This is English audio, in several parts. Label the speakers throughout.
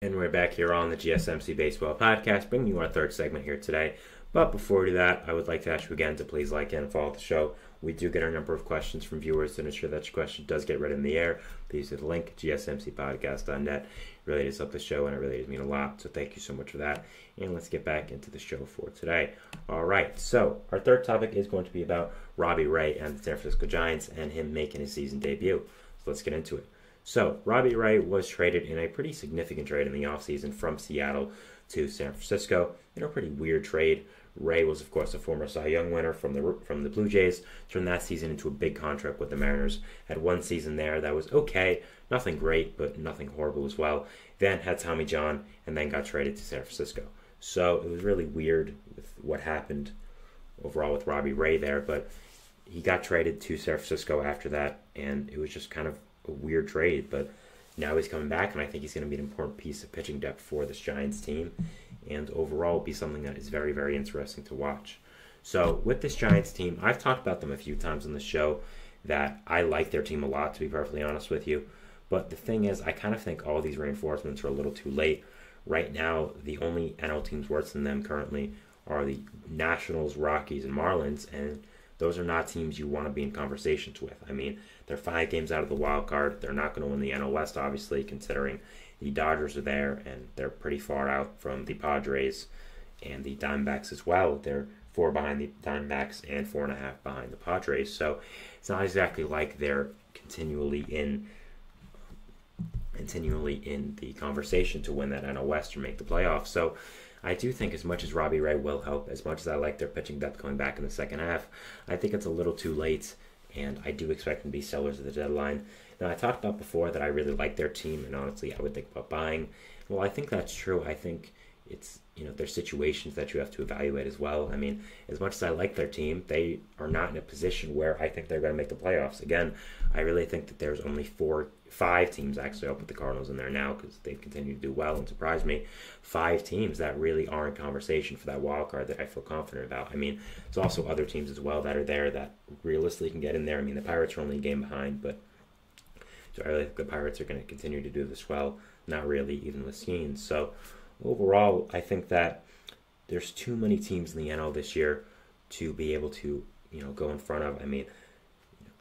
Speaker 1: And we're back here on the GSMC Baseball Podcast, bringing you our third segment here today. But before we do that, I would like to ask you again to please like and follow the show. We do get a number of questions from viewers to ensure that your question does get read in the air. Please hit the link, gsmcpodcast.net. It really does help the show, and it really does mean a lot. So thank you so much for that. And let's get back into the show for today. All right, so our third topic is going to be about Robbie Ray and the San Francisco Giants and him making his season debut. So let's get into it. So, Robbie Ray was traded in a pretty significant trade in the offseason from Seattle to San Francisco. In a pretty weird trade. Ray was, of course, a former Cy Young winner from the Blue Jays. Turned that season into a big contract with the Mariners. Had one season there that was okay. Nothing great, but nothing horrible as well. Then had Tommy John, and then got traded to San Francisco. So, it was really weird with what happened overall with Robbie Ray there. But he got traded to San Francisco after that, and it was just kind of a weird trade, but now he's coming back, and I think he's going to be an important piece of pitching depth for this Giants team, and overall will be something that is very, very interesting to watch. So with this Giants team, I've talked about them a few times on the show that I like their team a lot, to be perfectly honest with you, but the thing is, I kind of think all these reinforcements are a little too late. Right now, the only NL teams worse than them currently are the Nationals, Rockies, and Marlins, and those are not teams you want to be in conversations with. I mean, they're 5 games out of the wild card. They're not going to win the NL West, obviously, considering the Dodgers are there, and they're pretty far out from the Padres and the Diamondbacks as well. They're 4 behind the Diamondbacks and 4.5 behind the Padres. So it's not exactly like they're continually in the conversation to win that NL West or make the playoffs. So I do think as much as Robbie Ray will help, as much as I like their pitching depth going back in the second half, I think it's a little too late, and I do expect them to be sellers at the deadline. Now, I talked about before that I really like their team, and honestly, I would think about buying. Well, I think that's true. I think it's, there's situations that you have to evaluate as well. I mean, as much as I like their team, they are not in a position where I think they're going to make the playoffs. Again, I really think that there's only 5 teams actually. I'll put the Cardinals in there now because they continue to do well and surprise me. 5 teams that really are in conversation for that wild card that I feel confident about. I mean, there's also other teams as well that are there that realistically can get in there. I mean, the Pirates are only a game behind, but so I really think the Pirates are going to continue to do this well. Not really, even with Skeens. So overall, I think that there's too many teams in the NL this year to be able to, go in front of. I mean,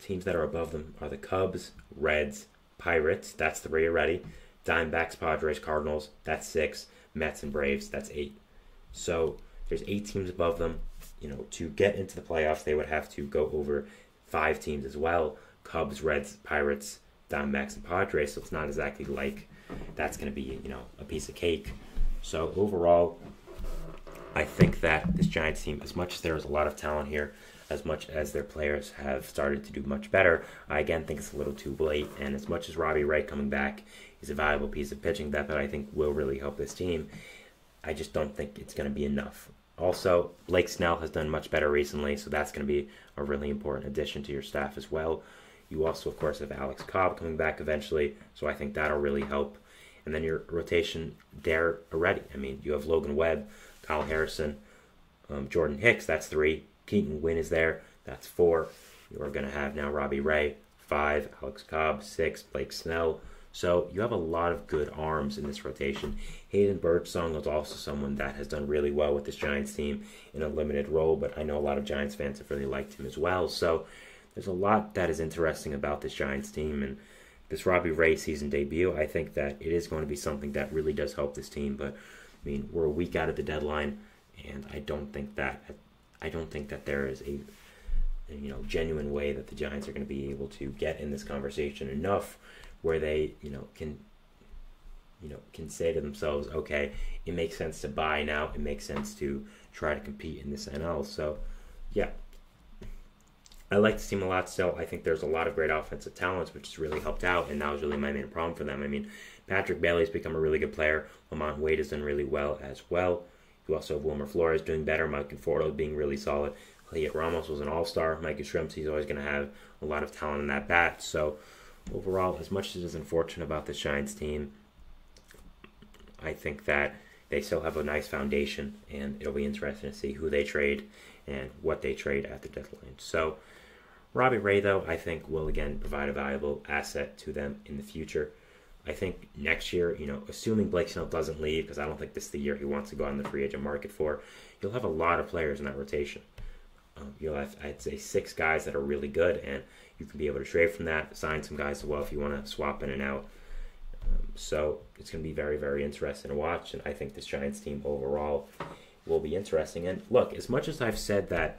Speaker 1: teams that are above them are the Cubs, Reds, Pirates, that's 3 already. Diamondbacks, Padres, Cardinals, that's 6. Mets and Braves, that's 8. So there's 8 teams above them. To get into the playoffs, they would have to go over 5 teams as well. Cubs, Reds, Pirates, Diamondbacks, and Padres. So it's not exactly like that's going to be, a piece of cake. So overall, I think that this Giants team, as much as there is a lot of talent here, as much as their players have started to do much better, I again think it's a little too late. And as much as Robbie Ray coming back is a valuable piece of pitching depth that I think will really help this team, I just don't think it's going to be enough. Also, Blake Snell has done much better recently, so that's going to be a really important addition to your staff as well. You also, of course, have Alex Cobb coming back eventually, so I think that'll really help. And then your rotation there already. I mean, you have Logan Webb, Kyle Harrison, Jordan Hicks, that's 3. Keaton Wynn is there, that's 4. You are going to have now Robbie Ray, 5. Alex Cobb, 6. Blake Snell. So you have a lot of good arms in this rotation. Hayden Birdsong is also someone that has done really well with this Giants team in a limited role, but I know a lot of Giants fans have really liked him as well. So there's a lot that is interesting about this Giants team, and this Robbie Ray season debut, I think that it is going to be something that really does help this team. But I mean, we're a week out of the deadline, and I don't think that there is a genuine way that the Giants are going to be able to get in this conversation enough where they can say to themselves, okay, it makes sense to buy now. It makes sense to try to compete in this NL. So yeah. I like this team a lot still. I think there's a lot of great offensive talents, which has really helped out, and that was really my main problem for them. I mean, Patrick Bailey's become a really good player. Lamont Wade has done really well as well. You also have Wilmer Flores doing better. Mike Conforto being really solid. Elliot Ramos was an all-star. Mike Yastrzemski's always going to have a lot of talent in that bat. So overall, as much as it is unfortunate about this Giants team, I think that they still have a nice foundation, and it'll be interesting to see who they trade and what they trade at the deadline. So Robbie Ray, though, I think will again provide a valuable asset to them in the future. I think next year, assuming Blake Snell doesn't leave, because I don't think this is the year he wants to go on the free agent market for, you'll have a lot of players in that rotation. You'll have, I'd say, 6 guys that are really good, and you can be able to trade from that, sign some guys as well if you want to swap in and out. So it's going to be very, very interesting to watch, and I think this Giants team overall will be interesting. And look, as much as I've said that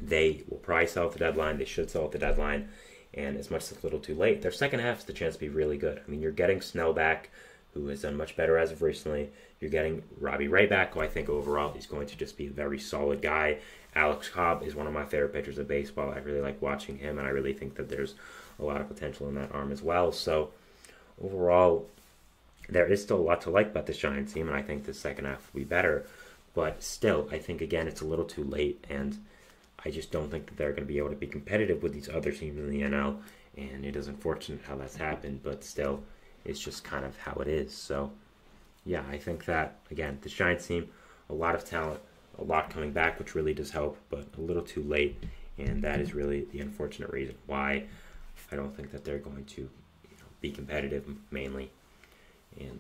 Speaker 1: they will probably sell at the deadline, they should sell at the deadline, and as much as it's a little too late, their second half has the chance to be really good. I mean, you're getting Snell back, who has done much better as of recently. You're getting Robbie Ray back, who I think overall is going to just be a very solid guy. Alex Cobb is one of my favorite pitchers of baseball. I really like watching him, and I really think that there's a lot of potential in that arm as well. So overall, there is still a lot to like about this Giants team, and I think the second half will be better. But still, I think, again, it's a little too late, and I just don't think that they're going to be able to be competitive with these other teams in the NL, and it is unfortunate how that's happened, but still, it's just kind of how it is. So, yeah, I think that, again, this Giants team, a lot of talent, a lot coming back, which really does help, but a little too late, and that is really the unfortunate reason why I don't think that they're going to be competitive mainly. And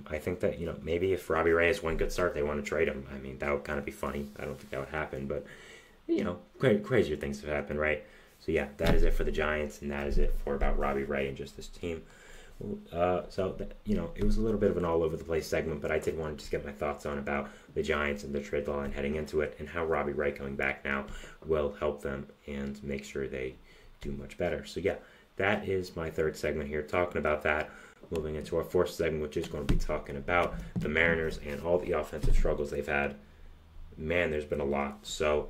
Speaker 1: I think that, maybe if Robbie Ray has one good start, they want to trade him. I mean, that would kind of be funny. I don't think that would happen, but, crazier things have happened, right? So, yeah, that is it for the Giants, and that is it for about Robbie Ray and just this team. It was a little bit of an all-over-the-place segment, but I did want to just get my thoughts on about the Giants and their trade line heading into it, and how Robbie Ray coming back now will help them and make sure they do much better. So, yeah, that is my third segment here, talking about that. Moving into our fourth segment, which is going to be talking about the Mariners and all the offensive struggles they've had. Man, there's been a lot. So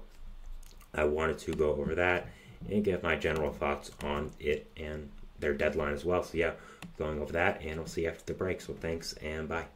Speaker 1: I wanted to go over that and give my general thoughts on it and their deadline as well. So, yeah, going over that, and I'll see you after the break. So thanks, and bye.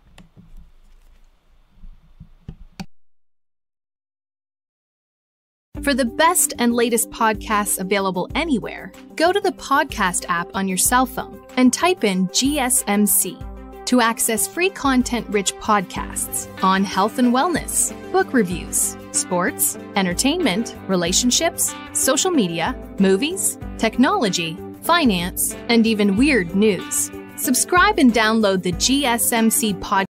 Speaker 2: For the best and latest podcasts available anywhere, go to the podcast app on your cell phone and type in GSMC to access free content-rich podcasts on health and wellness, book reviews, sports, entertainment, relationships, social media, movies, technology, finance, and even weird news. Subscribe and download the GSMC podcast